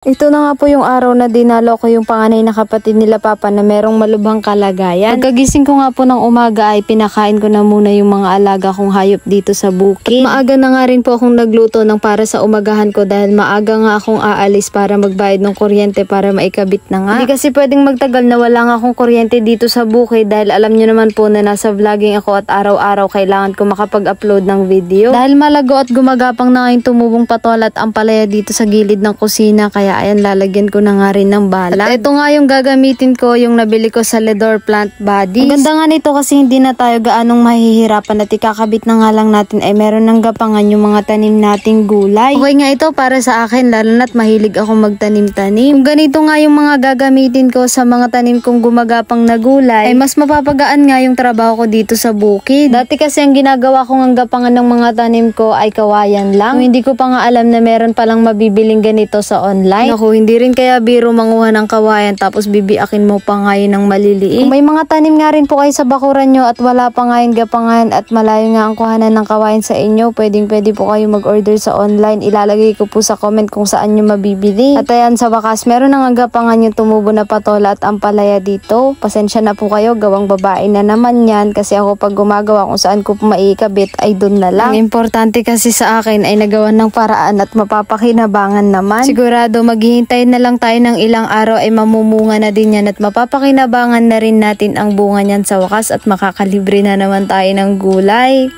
Ito na nga po yung araw na dinalo ko yung panganay na kapatid nila Papa na merong malubhang kalagayan. Pagkagising ko nga po ng umaga ay pinakain ko na muna yung mga alaga kong hayop dito sa bukid. At maaga na nga rin po akong nagluto ng para sa umagahan ko dahil maaga nga akong aalis para magbayad ng kuryente para maikabit na nga. Hindi kasi pwedeng magtagal na wala nga akong kuryente dito sa bukid dahil alam nyo naman po na nasa vlogging ako at araw-araw kailangan ko makapag-upload ng video. Dahil malago at gumagapang na ngayon tumubong patola at ampalaya dito sa gilid ng kusina kaya ayan, lalagyan ko na nga rin ng balag. At ito nga yung gagamitin ko, yung nabili ko sa Ledor Plant Bodies. Ang ganda nga nito kasi hindi na tayo gaanong mahihirapan at ikakabit na nga lang natin ay meron ng gapangan yung mga tanim nating gulay. Okay nga ito para sa akin lalo na't mahilig ako magtanim-tanim. Kung ganito nga yung mga gagamitin ko sa mga tanim kong gumagapang na gulay ay mas mapapagaan nga yung trabaho ko dito sa bukid. Dati kasi ang ginagawa kong gapangan ng mga tanim ko ay kawayan lang. Kung hindi ko pa nga alam na meron palang mabibiling ganito sa online. Naku, hindi rin kaya biro manguha ng kawayan tapos bibiakin mo pa nga yun ng maliliit. Kung may mga tanim nga rin po kayo sa bakuran nyo at wala pa nga yung gapangan at malayo nga ang kuhanan ng kawayan sa inyo, pwede po kayo mag-order sa online. Ilalagay ko po sa comment kung saan nyo mabibili. At ayan, sa wakas, meron nang gapangan yung tumubo na patola at ampalaya dito. Pasensya na po kayo, gawang babae na naman yan kasi ako pag gumagawa kung saan ko maikabit ay dun na lang. Ang importante kasi sa akin ay nagawan ng paraan at mapapakinabangan naman. Sigurado maghihintay na lang tayo ng ilang araw ay mamumunga na din yan at mapapakinabangan na rin natin ang bunga niyan sa wakas at makakalibre na naman tayo ng gulay.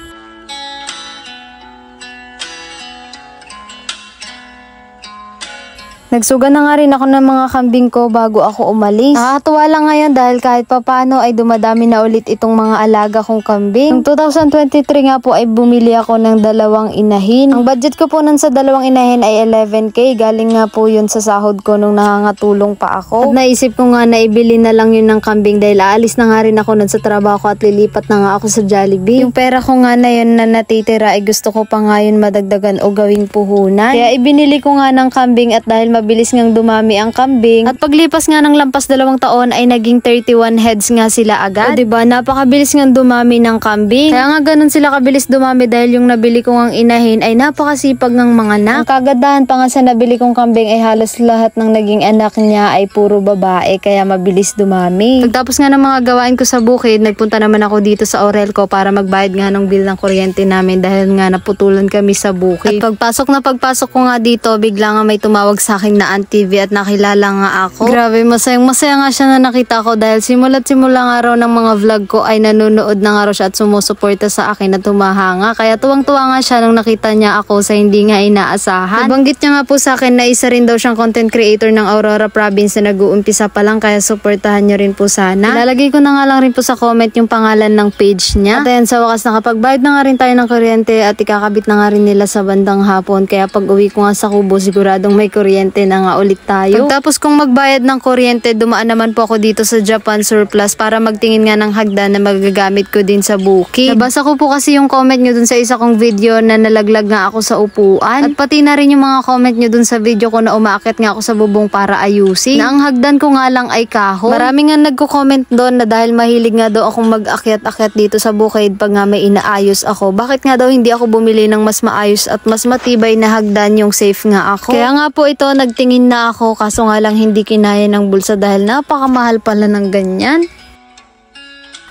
Nagsuga na nga rin ako ng mga kambing ko bago ako umalis. Nakakatuwa lang ngayon dahil kahit papano ay dumadami na ulit itong mga alaga kong kambing. Noong 2023 nga po ay bumili ako ng 2 inahin. Ang budget ko po nun sa 2 inahin ay 11K. Galing nga po yun sa sahod ko nung nangangatulong pa ako. At naisip ko nga na ibili na lang yun ng kambing dahil aalis na nga rin ako nun sa trabaho ko at lilipat na nga ako sa Jollibee. Yung pera ko nga na yun na natitira ay gusto ko pa nga yun madagdagan o gawing puhunan. Kaya ibinili ko nga ng kambing at dahil mabilis ngang dumami ang kambing at paglipas nga ng lampas 2 taon ay naging 31 heads nga sila agad. O diba, napakabilis ngang dumami ng kambing. Kaya nga ganun sila kabilis dumami dahil yung nabili ko ngang inahin ay napakasipag ng mga anak. Ang kagandahan pa nga sa nabili kong kambing ay halos lahat ng naging anak niya ay puro babae kaya mabilis dumami. Pagtapos nga ng mga gawain ko sa bukid, nagpunta naman ako dito sa Orelco para magbayad nga ng bill ng kuryente namin dahil nga naputulan kami sa bukid. At pagpasok ko nga dito, bigla nga may tumawag sa akin na Aunt TV at nakilala nga ako. Grabe, masaya nga siya na nakita ko dahil simula nga raw ng mga vlog ko ay nanonood na nga raw siya at sumusuporta sa akin at tumahanga. Kaya tuwang-tuwa nga siya nung nakita niya ako sa hindi nga inaasahan. Nabanggit niya nga po sa akin na isa rin daw siyang content creator ng Aurora Province na nag-uumpisa pa lang kaya suportahan niyo rin po sana. Ilalagay ko na nga lang rin po sa comment yung pangalan ng page niya. At ayan, sa wakas nakapagbayad na nga rin tayo ng kuryente at ikakabit na nga rin nila sa bandang hapon. Kaya pag uwi ko nga sa kubo siguradong may kuryente na nga ulit tayo. Pagtapos kong magbayad ng kuryente, dumaan naman po ako dito sa Japan Surplus para magtingin nga ng hagdan na magagamit ko din sa bukid. Nabasa ko po kasi yung comment nyo dun sa isa kong video na nalaglag nga ako sa upuan. At pati na rin yung mga comment nyo dun sa video ko na umaakit nga ako sa bubong para ayusin. Na ang hagdan ko nga lang ay kahoy. Marami nga nagko-comment doon na dahil mahilig nga daw akong mag-akyat-akyat dito sa bukid pag nga may inaayos ako. Bakit nga daw hindi ako bumili ng mas maayos at mas matibay na hagdan yung safe nga ako? Kaya nga po ito, nagtingin na ako kaso nga lang hindi kinaya ng bulsa dahil napakamahal pala ng ganyan.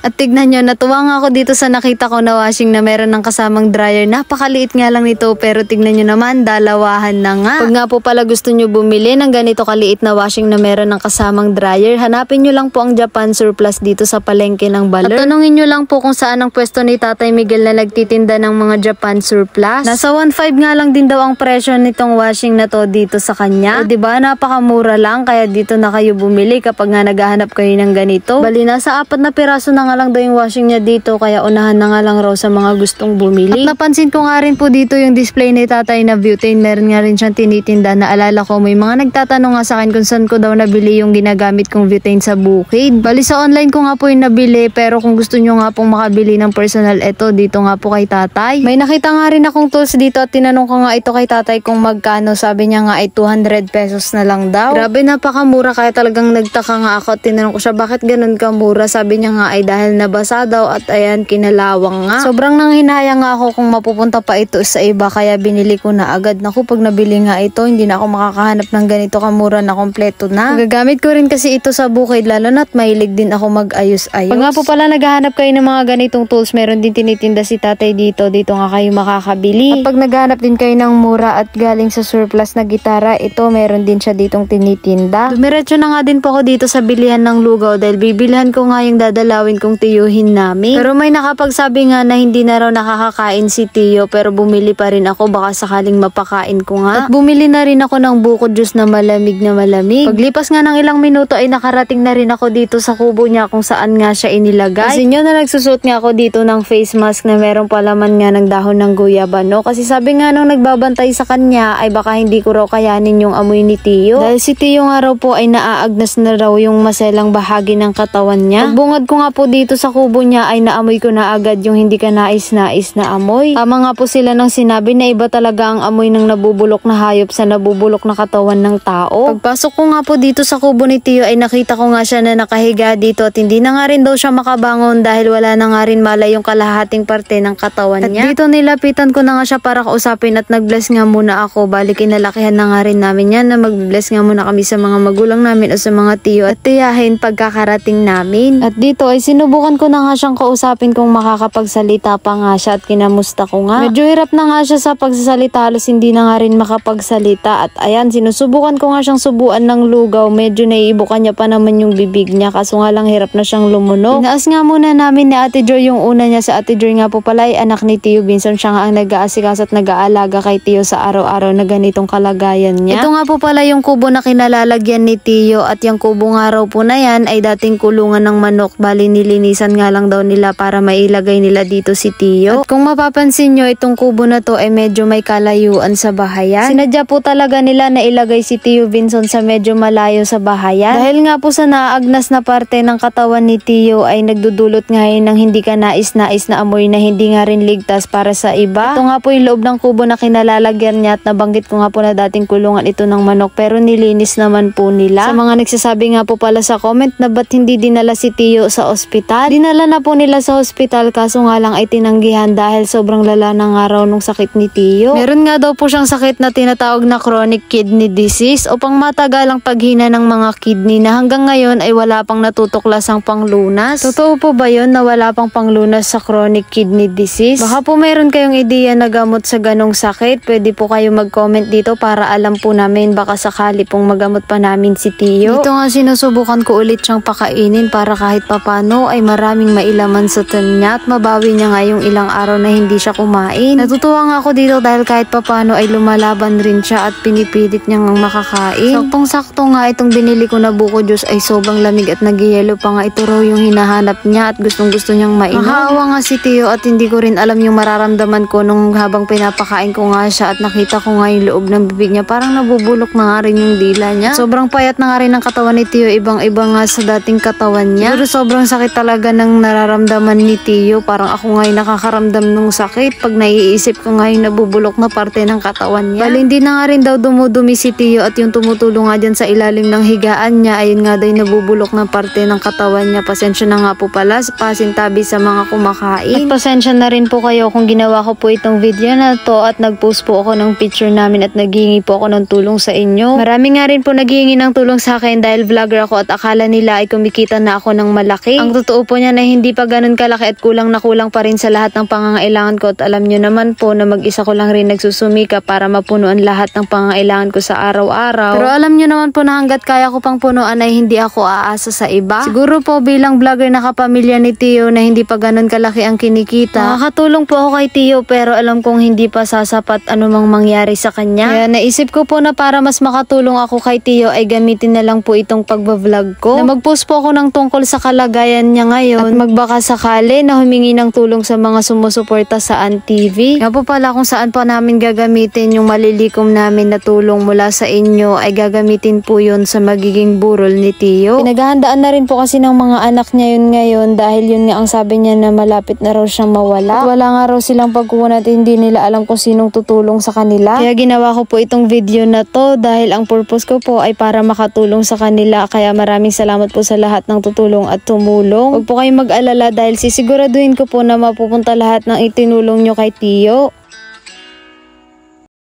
At tignan nyo, natuwa nga ako dito sa nakita ko na washing na meron ng kasamang dryer. Napakaliit nga lang nito pero tignan nyo naman, dalawahan na nga. Pag nga po pala gusto nyo bumili ng ganito kaliit na washing na meron ng kasamang dryer, hanapin nyo lang po ang Japan Surplus dito sa palengke ng Baler. At tanungin nyo lang po kung saan ang pwesto ni Tatay Miguel na nagtitinda ng mga Japan Surplus. Nasa 1.5 nga lang din daw ang presyo nitong washing na to dito sa kanya. O diba, napakamura lang kaya dito na kayo bumili kapag nga naghahanap kayo ng ganito. Bali, nasa 4 na piraso na nga lang daw yung washing niya dito kaya unahan na nga lang raw sa mga gustong bumili. At napansin ko nga rin po dito yung display ni Tatay na butane. Meron nga rin siyang tinitinda na alala ko may mga nagtatanong nga sa akin kung saan ko daw nabili yung ginagamit kong butane sa bukid. Bali sa online ko nga po yung nabili pero kung gusto nyo nga pong makabili ng personal eto dito nga po kay Tatay. May nakita nga rin akong tools dito at tinanong ko nga ito kay Tatay kung magkano. Sabi niya nga ay 200 pesos na lang daw. Grabe, napakamura kaya talagang nagtaka nga ako at tinanong ko siya bakit ganun kamura. Sabi niya nga ay dahil dahil nabasa daw at ayan kinalawang nga. Sobrang nanghinayang nga ako kung mapupunta pa ito sa iba kaya binili ko na agad. Naku, pag nabili nga ito hindi na ako makakahanap ng ganito kamura na kompleto na. Gagamit ko rin kasi ito sa bukid lalo na't mahilig din ako mag-ayos-ayos. Pag nga po pala naghahanap kayo ng mga ganitong tools, meron din tinitinda si tatay dito nga kayo makakabili. At pag naghahanap din kayo ng mura at galing sa surplus na gitara, ito meron din siya ditong tinitinda. Dumiretso na nga din po ako dito sa bilihan ng lugaw dahil bibilhan ko nga yung dadalawin kong tiyuhin namin. Pero may nakapagsabi nga na hindi na raw nakakakain si tiyo pero bumili pa rin ako baka sakaling mapakain ko nga. At bumili na rin ako ng buko juice na malamig na malamig. Paglipas nga ng ilang minuto ay nakarating na rin ako dito sa kubo niya kung saan nga siya inilagay. Kasi nyo na nagsusot nga ako dito ng face mask na merong palaman nga ng dahon ng guyabano. Kasi sabi nga nung nagbabantay sa kanya ay baka hindi ko raw kayanin yung amoy ni tiyo. Dahil si tiyo nga raw po ay naaagnas na raw yung maselang bahagi ng katawan niya. Pagbungad ko nga po dito sa kubo niya ay naamoy ko na agad yung hindi ka nais-nais na amoy. Tama nga po sila nang sinabi na iba talaga ang amoy ng nabubulok na hayop sa nabubulok na katawan ng tao. Pagpasok ko nga po dito sa kubo ni tiyo ay nakita ko nga siya na nakahiga dito at hindi na nga rin daw siya makabangon dahil wala na nga rin malay yung kalahating parte ng katawan niya. At dito nilapitan ko na nga siya para kausapin at nag-bless nga muna ako. Balik inalakihan na nga rin namin yan na mag-bless nga muna kami sa mga magulang namin o sa mga tiyo at tiyahin pagkakarating namin. At dito ay sinubukan ko na nga siyang kausapin kung makakapagsalita pa nga siya at kinamusta ko nga. Medyo hirap na nga siya sa pagsasalita, halos hindi na nga rin makapagsalita at ayan sinusubukan ko nga siyang subuan ng lugaw. Medyo naiibukan niya pa naman yung bibig niya kaso nga lang hirap na siyang lumunog. Inaas nga muna namin ni Ate Joy yung una niya. Sa Ate Joy nga po pala ay anak ni Tiyo Vincent. Siya nga ang nag-aasikaso at nag-aalaga kay Tiyo sa araw-araw na ganitong kalagayan niya. Ito nga po pala yung kubo na kinalalagyan ni Tiyo at yung kubo nga raw po na yan ay dating kulungan ng manok. Bali nilinisan nga lang daw nila para mailagay nila dito si Tiyo. At kung mapapansin nyo, itong kubo na to ay medyo may kalayuan sa bahayan. Sinadya po talaga nila na ilagay si Tiyo Vincent sa medyo malayo sa bahayan. Dahil nga po sa naagnas na parte ng katawan ni Tiyo ay nagdudulot nga yun ng hindi ka nais-nais na amoy na hindi nga rin ligtas para sa iba. Ito nga po yung loob ng kubo na kinalalagyan niya at nabanggit ko nga po na dating kulungan ito ng manok pero nilinis naman po nila. Sa mga nagsasabi nga po pala sa comment na ba't hindi dinala si Tiyo sa ospital. Dinala na po nila sa ospital kaso nga lang ay tinanggihan dahil sobrang lala na nga raw nung sakit ni Tiyo. Meron nga daw po siyang sakit na tinatawag na chronic kidney disease o pang matagalang paghina ng mga kidney na hanggang ngayon ay wala pang natutuklasang panglunas. Totoo po ba yun na wala pang panglunas sa chronic kidney disease? Baka po meron kayong ideya na gamot sa ganong sakit. Pwede po kayo mag-comment dito para alam po namin baka sakali pong magamot pa namin si Tiyo. Dito nga sinusubukan ko ulit siyang pakainin para kahit papano ay maraming mailaman sa tiyan niya at mabawi niya nga yung ilang araw na hindi siya kumain. Natutuwa nga ako dito dahil kahit papano ay lumalaban rin siya at pinipilit niyang makakain. Saktong-sakto nga itong binili ko na buko juice ay sobrang lamig at nagyelo pa nga. Ito raw yung hinahanap niya at gustong-gusto niyang mainom. Nakakaawa nga si Tiyo at hindi ko rin alam yung mararamdaman ko nung habang pinapakain ko nga siya at nakita ko nga yung loob ng bibig niya. Parang nabubulok na nga rin yung dila niya. Sobrang payat na nga rin ang katawan ni Tiyo. Ibang-iba nga sa dating katawan niya. Pero sobrang sakit talaga ng nararamdaman ni Tiyo. Parang ako nga yung nakakaramdam ng sakit pag naiisip ko nga yung nabubulok na parte ng katawan niya. Bali hindi na nga rin daw dumudumi si Tiyo at yung tumutulong nga dyan sa ilalim ng higaan niya ayun nga daw yung nabubulok na parte ng katawan niya. Pasensya na nga po pala sa pasintabi sa mga kumakain. At pasensya na rin po kayo kung ginawa ko po itong video na to at nag-post po ako ng picture namin at naghihingi po ako ng tulong sa inyo. Marami nga rin po naghihingi ng tulong sa akin dahil vlogger ako at akala nila ay kumikita na ako ng malaki. Ang totoo po niya na hindi pa ganun kalaki at kulang na kulang pa rin sa lahat ng pangangailangan ko at alam nyo naman po na mag-isa ko lang rin nagsusumika para mapunuan lahat ng pangangailangan ko sa araw-araw. Pero alam nyo naman po na hanggat kaya ko pang punuan ay hindi ako aasa sa iba. Siguro po bilang vlogger na kapamilya ni Tiyo na hindi pa ganun kalaki ang kinikita, nakakatulong po ako kay Tiyo pero alam kong hindi pa sasapat anumang mangyari sa kanya. Kaya naisip ko po na para mas makatulong ako kay Tiyo ay gamitin na lang po itong pagbablog ko. Na mag-post po ako ng tungkol sa kalagayan niya ngayon at magbaka sakali na humingi ng tulong sa mga sumusuporta sa ANTV. Nga po pala kung saan pa namin gagamitin yung malilikom namin na tulong mula sa inyo ay gagamitin po yun sa magiging burol ni Tiyo. Pinaghahandaan na rin po kasi ng mga anak niya yun ngayon dahil yun nga ang sabi niya na malapit na raw siyang mawala. At wala nga raw silang pagkuhan at hindi nila alam kung sinong tutulong sa kanila. Kaya ginawa ko po itong video na to dahil ang purpose ko po ay para makatulong sa kanila. Kaya maraming salamat po sa lahat ng tutulong at tumulong. Huwag po kayong mag-alala dahil sisiguraduhin ko po na mapupunta lahat ng itinulong nyo kay Tiyo.